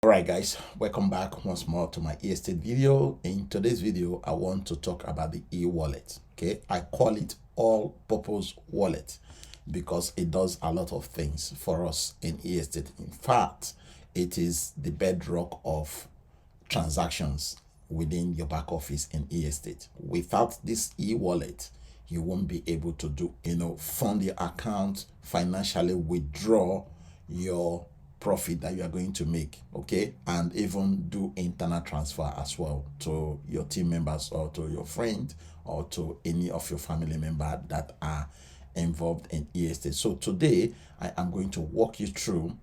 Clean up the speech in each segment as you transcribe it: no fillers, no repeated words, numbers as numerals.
All right, guys, welcome back once more to my estate video. In today's video, I want to talk about the e-wallet. Okay, I call it all-purpose wallet because it does a lot of things for us in estate. In fact, it is the bedrock of transactions within your back office in estate. Without this e-wallet, you won't be able to do, fund your account, financially withdraw your profit that you are going to make, okay, and even do internal transfer as well to your team members or to your friend or to any of your family member that are involved in estate. So today I am going to walk you through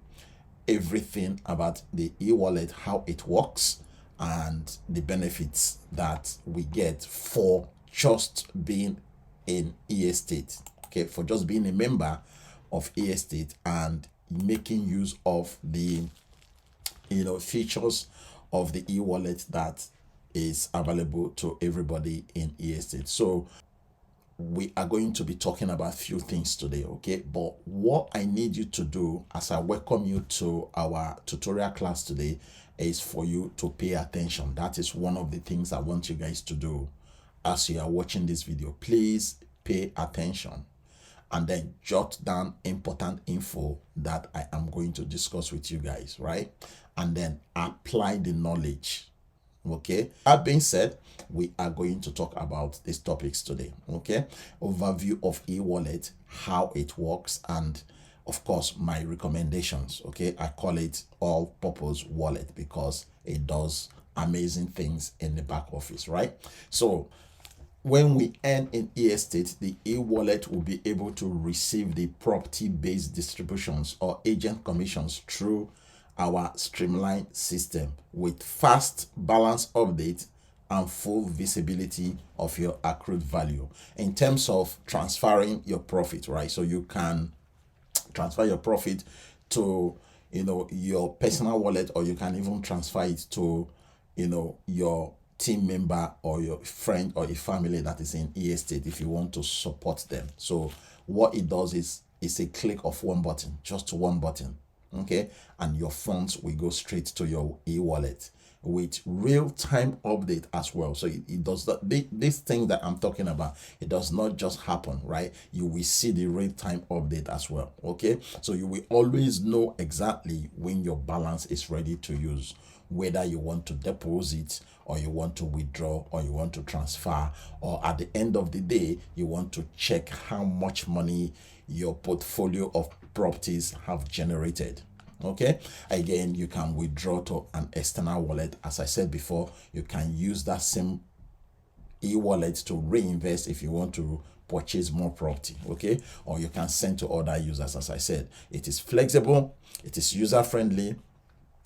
everything about the e-wallet, how it works, and the benefits that we get for just being in estate, okay, for just being a member of estate and making use of the features of the e-wallet that is available to everybody in estate. So we are going to be talking about a few things today, okay? But what I need you to do as I welcome you to our tutorial class today is for you to pay attention. That is one of the things I want you guys to do as you are watching this video. Please pay attention and then jot down important info that I am going to discuss with you guys, right? And then apply the knowledge. Okay, that being said, we are going to talk about these topics today. Okay, overview of e-wallet, how it works, and of course my recommendations. Okay, I call it all-purpose wallet because it does amazing things in the back office, right? So when we earn in estate, the e-wallet will be able to receive the property-based distributions or agent commissions through our streamlined system with fast balance update and full visibility of your accrued value in terms of transferring your profit, right? So you can transfer your profit to your personal wallet, or you can even transfer it to your team member or your friend or a family that is in estate if you want to support them. So what it does is it's a click of one button, just one button, okay, and your funds will go straight to your e-wallet with real-time update as well. So it does not, this thing that I'm talking about, it does not just happen, right? You will see the real-time update as well, okay? So you will always know exactly when your balance is ready to use, whether you want to deposit or you want to withdraw or you want to transfer, or at the end of the day you want to check how much money your portfolio of properties have generated. Okay, again, you can withdraw to an external wallet. As I said before, you can use that same e-wallet to reinvest if you want to purchase more property, okay, or you can send to other users. As I said, it is flexible, it is user friendly,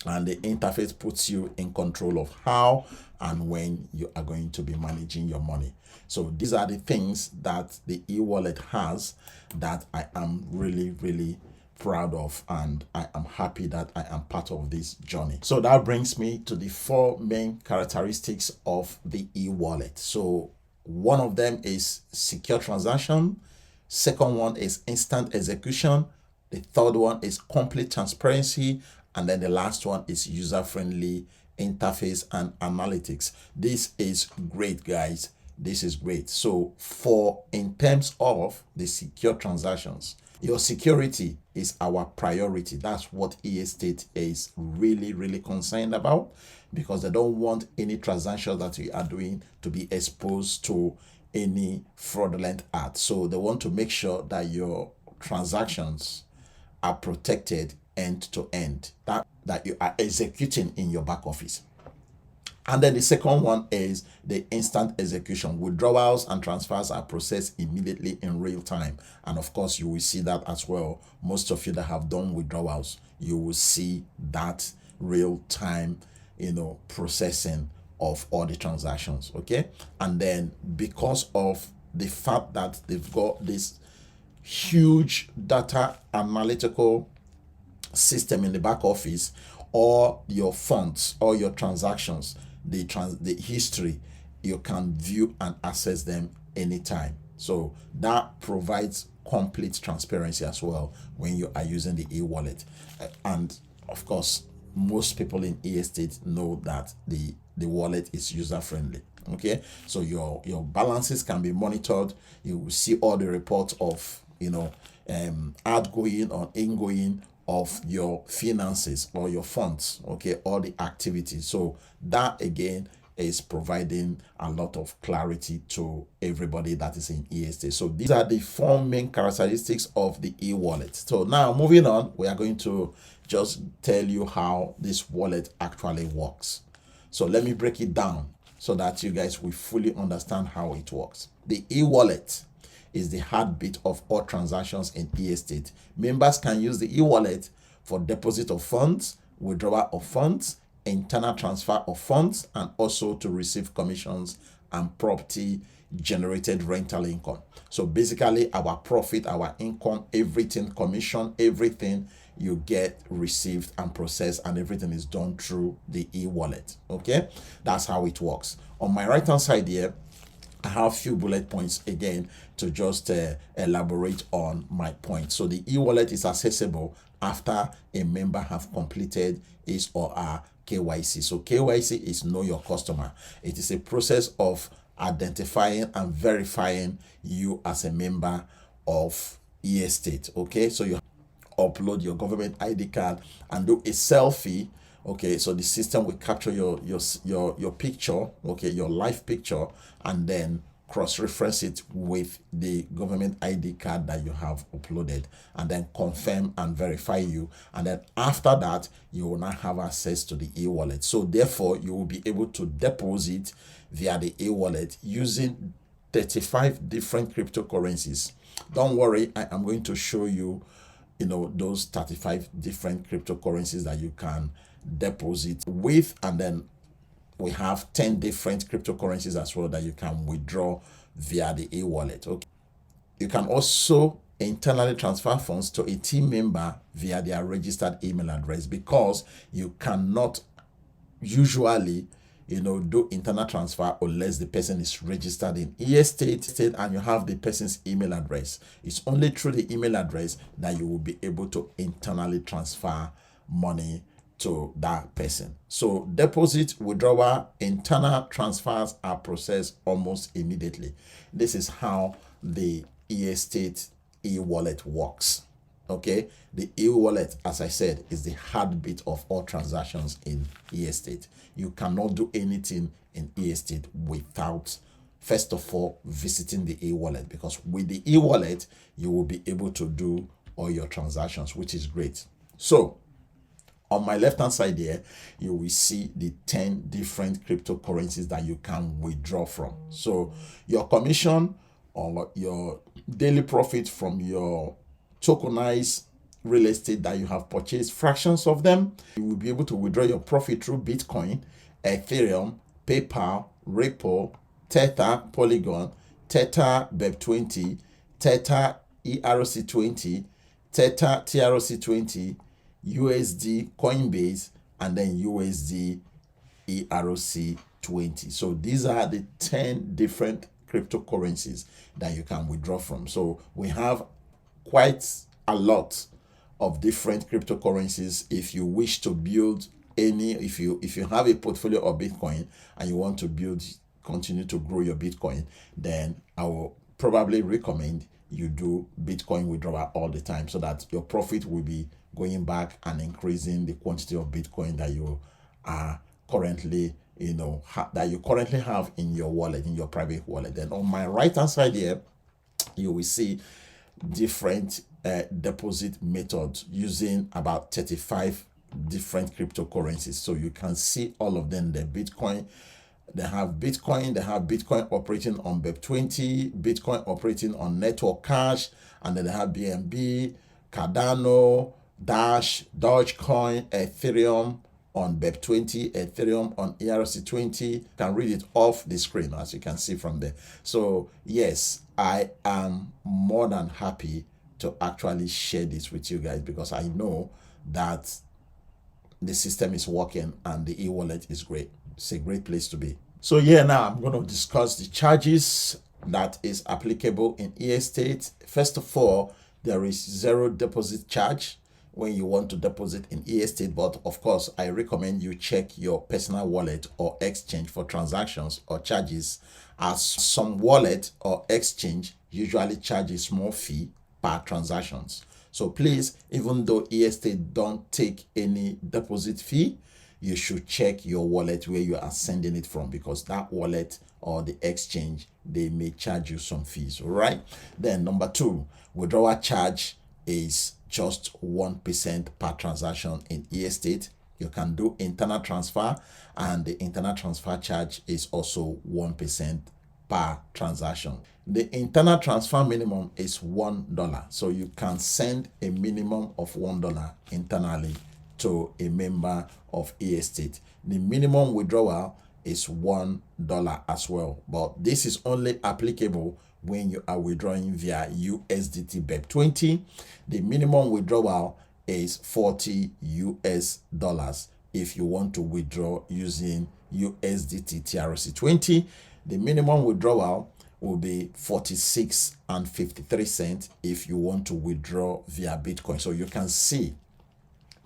and the interface puts you in control of how and when you are going to be managing your money. So these are the things that the e-wallet has that I am really proud of, and I am happy that I am part of this journey. So that brings me to the four main characteristics of the e-wallet. So one of them is secure transaction, second one is instant execution, the third one is complete transparency, and then the last one is user-friendly interface and analytics. This is great, guys. This is great. So in terms of the secure transactions, your security is our priority. That's what estate is really concerned about, because they don't want any transaction that we are doing to be exposed to any fraudulent act. So they want to make sure that your transactions are protected end to end, that you are executing in your back office. And then the second one is the instant execution. Withdrawals and transfers are processed immediately in real time. And of course, you will see that as well. Most of you that have done withdrawals, you will see that real time, processing of all the transactions, okay? And then because of the fact that they've got this huge data analytical system in the back office, or your funds or your transactions, the history, you can view and access them anytime. So that provides complete transparency as well when you are using the e-wallet. And of course, most people in estate know that the wallet is user friendly. Okay, so your balances can be monitored. You will see all the reports of outgoing or ingoing of your finances or your funds. Okay, all the activities. So that again is providing a lot of clarity to everybody that is in estate. So these are the four main characteristics of the e-wallet. So now moving on, we are going to just tell you how this wallet actually works. So let me break it down so that you guys will fully understand how it works. The e-wallet is the heartbeat of all transactions in estate. Members can use the e-wallet for deposit of funds, withdrawal of funds, internal transfer of funds, and also to receive commissions and property generated rental income. So basically our profit, our income, everything, commission, everything you get received and processed, and everything is done through the e-wallet. Okay, that's how it works. On my right hand side here, I have a few bullet points again to just elaborate on my point. So the e-wallet is accessible after a member have completed his or her KYC. So KYC is know your customer. It is a process of identifying and verifying you as a member of estate. Okay, so you upload your government ID card and do a selfie. Okay, so the system will capture your picture, okay, your live picture, and then cross-reference it with the government ID card that you have uploaded, and then confirm and verify you. And then after that, you will now have access to the e-wallet. So therefore, you will be able to deposit via the e-wallet using 35 different cryptocurrencies. Don't worry, I am going to show you those 35 different cryptocurrencies that you can deposit with, and then we have 10 different cryptocurrencies as well that you can withdraw via the e-wallet. Okay, you can also internally transfer funds to a team member via their registered email address, because you cannot usually do internal transfer unless the person is registered in estate and you have the person's email address. It's only through the email address that you will be able to internally transfer money to that person. So deposit, withdrawal, internal transfers are processed almost immediately. This is how the estate e-wallet works. Okay, the e-wallet, as I said, is the heartbeat of all transactions in estate. You cannot do anything in estate without first of all visiting the e-wallet, because with the e-wallet you will be able to do all your transactions, which is great. So on my left hand side here, you will see the 10 different cryptocurrencies that you can withdraw from. So your commission or your daily profit from your tokenized real estate that you have purchased fractions of them, you will be able to withdraw your profit through Bitcoin, Ethereum, PayPal, Ripple, Tether, Polygon, Tether BEP20, Tether ERC20, Tether TRC20, USD Coinbase, and then USD ERC20. So these are the 10 different cryptocurrencies that you can withdraw from. So we have quite a lot of different cryptocurrencies. If you wish to build any, if you have a portfolio of Bitcoin and you want to continue to grow your Bitcoin, then I will probably recommend you do Bitcoin withdrawal all the time, so that your profit will be going back and increasing the quantity of Bitcoin that you are currently that you currently have in your wallet, in your private wallet. Then on my right hand side here, you will see different deposit methods using about 35 different cryptocurrencies. So you can see all of them. The Bitcoin, they have Bitcoin operating on BEP20, Bitcoin operating on Network Cash, and then they have BNB, Cardano, Dash, Dogecoin, Ethereum on BEP20, Ethereum on ERC20. You can read it off the screen, as you can see from there. So yes, I am more than happy to actually share this with you guys, because I know that the system is working and the e-wallet is great. It's a great place to be. So yeah, now I'm going to discuss the charges that is applicable in estate. First of all, there is zero deposit charge when you want to deposit in e-estate, but of course I recommend you check your personal wallet or exchange for transactions or charges, as some wallet or exchange usually charge a small fee per transactions. So please, even though e-estate don't take any deposit fee, you should check your wallet where you are sending it from, because that wallet or the exchange, they may charge you some fees. All right. Then number 2, withdrawal charge is just 1% per transaction in e-estate. You can do internal transfer, and the internal transfer charge is also 1% per transaction. The internal transfer minimum is $1, so you can send a minimum of $1 internally to a member of e-estate. The minimum withdrawal is $1 as well, but this is only applicable when you are withdrawing via USDT BEP20. The minimum withdrawal is $40 US. If you want to withdraw using USDT TRC20, the minimum withdrawal will be 46 and 53 cents if you want to withdraw via Bitcoin. So you can see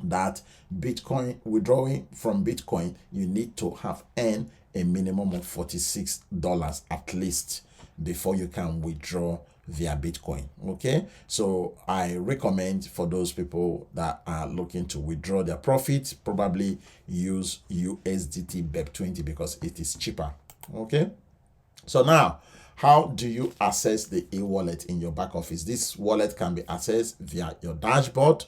that Bitcoin, withdrawing from Bitcoin, you need to have earned a minimum of $46 at least before you can withdraw via Bitcoin. Okay, so I recommend for those people that are looking to withdraw their profits, probably use USDT BEP20 because it is cheaper. Okay, so now, how do you access the e-wallet in your back office? This wallet can be accessed via your dashboard.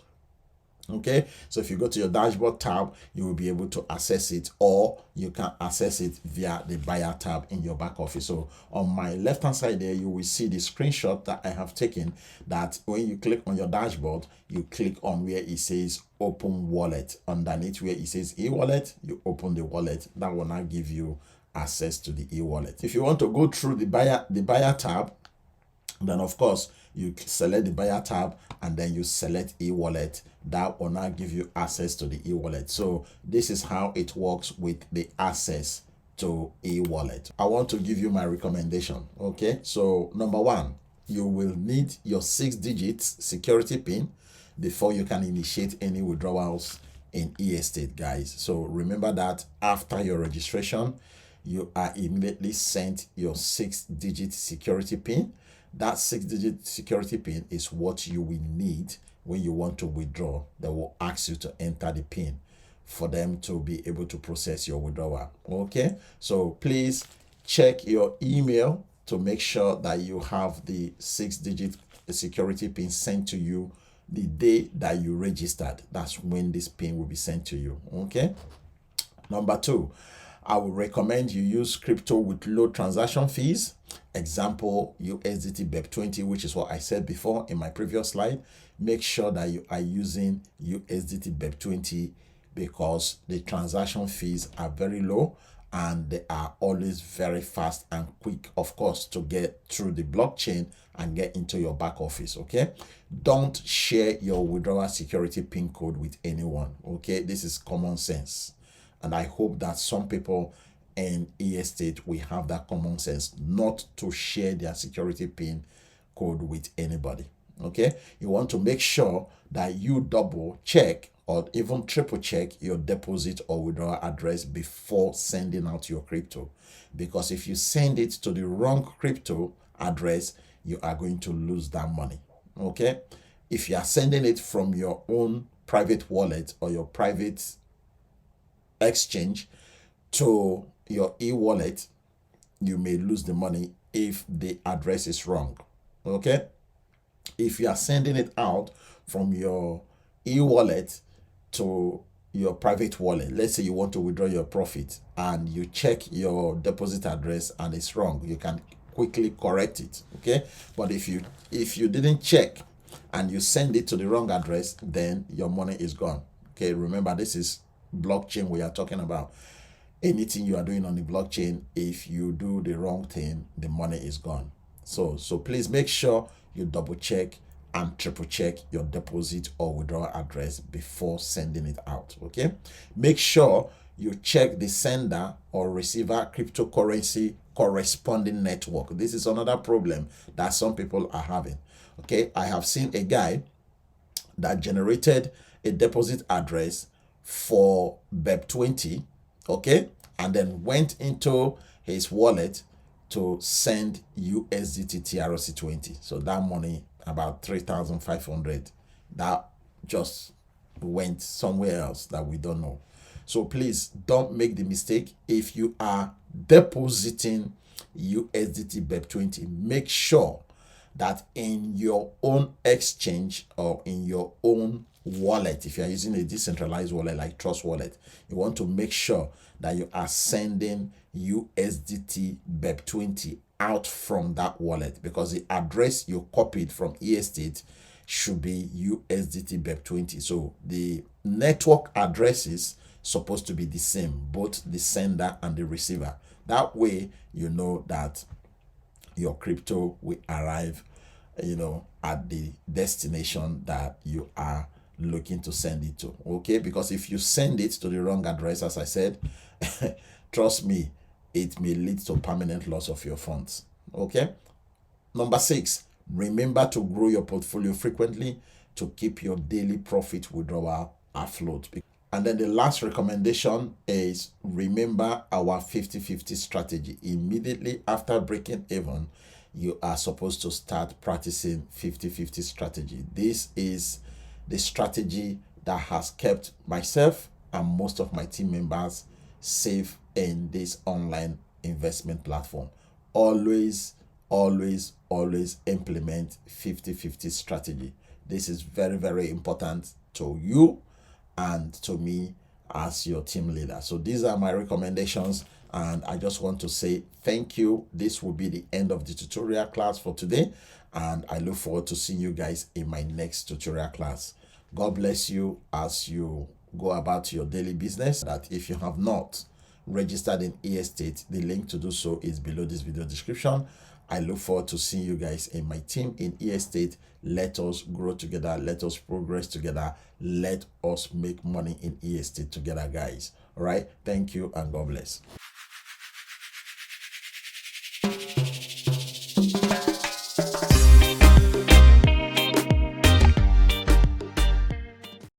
Okay, so if you go to your dashboard tab, you will be able to access it, or you can access it via the buyer tab in your back office. So on my left hand side there, you will see the screenshot that I have taken, that when you click on your dashboard, you click on where it says open wallet. Underneath where it says e-wallet, you open the wallet. That will now give you access to the e-wallet. If you want to go through the buyer tab, then of course you select the buyer tab and then you select e-wallet. That will now give you access to the e-wallet. So this is how it works with the access to e-wallet. I want to give you my recommendation. Okay, so number 1, you will need your 6-digit security pin before you can initiate any withdrawals in e-estate, guys. So remember that after your registration, you are immediately sent your 6-digit security pin. That 6-digit security pin is what you will need when you want to withdraw. They will ask you to enter the pin for them to be able to process your withdrawal. Okay, so please check your email to make sure that you have the 6-digit security pin sent to you the day that you registered. That's when this pin will be sent to you. Okay, number 2, I would recommend you use crypto with low transaction fees. Example, USDT BEP20, which is what I said before in my previous slide. Make sure that you are using USDT BEP20 because the transaction fees are very low and they are always very fast and quick, of course, to get through the blockchain and get into your back office. Okay, don't share your withdrawal security pin code with anyone. Okay, this is common sense. And I hope that some people in e-estate will have that common sense not to share their security pin code with anybody. Okay, you want to make sure that you double check or even triple check your deposit or withdrawal address before sending out your crypto, because if you send it to the wrong crypto address, you are going to lose that money. Okay, if you are sending it from your own private wallet or your private exchange to your e-wallet, you may lose the money if the address is wrong. Okay, if you are sending it out from your e-wallet to your private wallet, let's say you want to withdraw your profit and you check your deposit address and it's wrong, you can quickly correct it. Okay, but if you didn't check and you send it to the wrong address, then your money is gone. Okay, remember, this is blockchain we are talking about. Anything you are doing on the blockchain, if you do the wrong thing, the money is gone. So please make sure you double check and triple check your deposit or withdrawal address before sending it out. Okay, make sure you check the sender or receiver cryptocurrency corresponding network. This is another problem that some people are having. Okay, I have seen a guy that generated a deposit address for BEP20, okay, and then went into his wallet to send USDT TRC20. So that money, about 3,500, that just went somewhere else that we don't know. So please don't make the mistake. If you are depositing USDT BEP20, make sure that in your own exchange or in your own wallet, if you are using a decentralized wallet like Trust Wallet, you want to make sure that you are sending USDT BEP20 out from that wallet, because the address you copied from eState should be USDT BEP20. So the network addresses supposed to be the same, both the sender and the receiver. That way you know that your crypto will arrive, at the destination that you are looking to send it to. Okay, because if you send it to the wrong address, as I said, trust me, it may lead to permanent loss of your funds. Okay. Number 6, remember to grow your portfolio frequently to keep your daily profit withdrawal afloat. And then the last recommendation is remember our 50-50 strategy. Immediately after breaking even, you are supposed to start practicing 50-50 strategy. This is the strategy that has kept myself and most of my team members safe in this online investment platform. Always implement 50-50 strategy. This is very, very important to you and to me as your team leader. So these are my recommendations, and I just want to say thank you. This will be the end of the tutorial class for today, and I look forward to seeing you guys in my next tutorial class. God bless you as you go about your daily business. That if you have not registered in eState, the link to do so is below this video description. I look forward to seeing you guys in my team in eState. Let us grow together. Let us progress together. Let us make money in eState together, guys. All right. Thank you and God bless.